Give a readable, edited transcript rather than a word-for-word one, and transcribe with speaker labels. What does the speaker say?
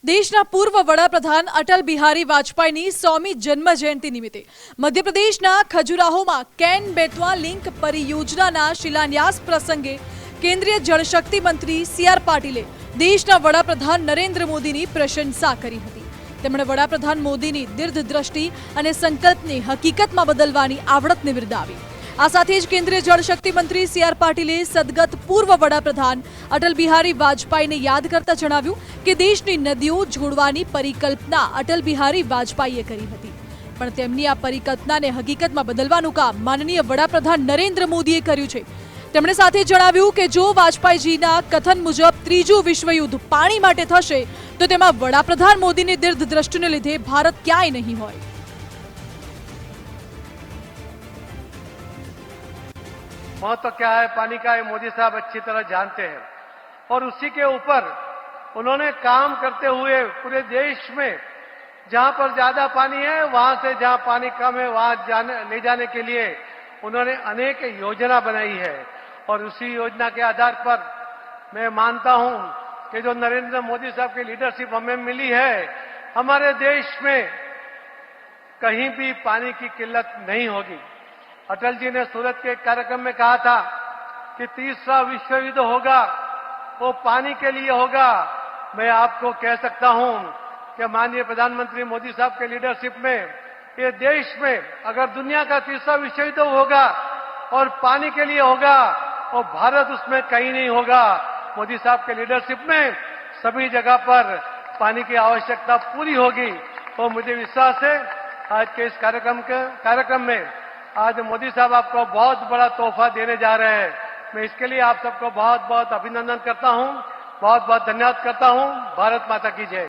Speaker 1: દેશના પૂર્વ વડાપ્રધાન અટલ બિહારી વાજપેયીની 100મી જન્મ જયંતિ નિમિત્તે મધ્યપ્રદેશના ખજુરાહોમાં કેન બેતવા લિંક પરિયોજનાના શિલાન્યાસ પ્રસંગે કેન્દ્રીય જળશક્તિ મંત્રી સી.આર. પાટીલે દેશના વડાપ્રધાન નરેન્દ્ર મોદીની પ્રશંસા કરી હતી। તેમણે વડાપ્રધાન મોદીની દીર્ઘદ્રષ્ટિ અને સંકલ્પને હકીકતમાં બદલવાની આવડતને બિરદાવી। આ સાથે જ કેન્દ્રીય જળશક્તિ મંત્રી સી.આર. પાટીલે સદગત પૂર્વ વડાપ્રધાન અટલ બિહારી વાજપેયીને યાદ કરતા જણાવ્યું કે દેશની નદીઓ જોડવાની પરિકલ્પના અટલ બિહારી વાજપેયીએ કરી હતી, પણ તેમની આ પરિકલ્પનાને હકીકતમાં બદલવાનું કામ માનનીય વડાપ્રધાન નરેન્દ્ર મોદીએ કર્યું છે। તેમણે સાથે જણાવ્યું કે જો વાજપેયીજીના કથન મુજબ ત્રીજું વિશ્વયુદ્ધ પાણી માટે થશે તો તેમાં વડાપ્રધાન મોદીની દીર્ઘદ્રષ્ટિને લીધે ભારત ક્યાંય નહીં હોય।
Speaker 2: महत्व क्या है पानी का, ये मोदी साहब अच्छी तरह जानते हैं और उसी के ऊपर उन्होंने काम करते हुए पूरे देश में जहां पर ज्यादा पानी है वहां से जहां पानी कम है वहां ले जाने के लिए उन्होंने अनेक योजना बनाई है और उसी योजना के आधार पर मैं मानता हूं कि जो नरेंद्र मोदी साहब की लीडरशिप हमें मिली है, हमारे देश में कहीं भी पानी की किल्लत नहीं होगी। अटल जी ने सूरत के एक कार्यक्रम में कहा था कि तीसरा विश्व युद्ध होगा वो पानी के लिए होगा। मैं आपको कह सकता हूं कि माननीय प्रधानमंत्री मोदी साहब के लीडरशिप में ये देश में अगर दुनिया का तीसरा विश्व युद्ध होगा और पानी के लिए होगा और भारत उसमें कहीं नहीं होगा। मोदी साहब के लीडरशिप में सभी जगह पर पानी की आवश्यकता पूरी होगी। तो मुझे विश्वास है आज के इस कार्यक्रम में आज मोदी साहब आपको बहुत बड़ा तोहफा देने जा रहे हैं। मैं इसके लिए आप सबको बहुत बहुत अभिनंदन करता हूं, बहुत बहुत धन्यवाद करता हूं। भारत माता की जय।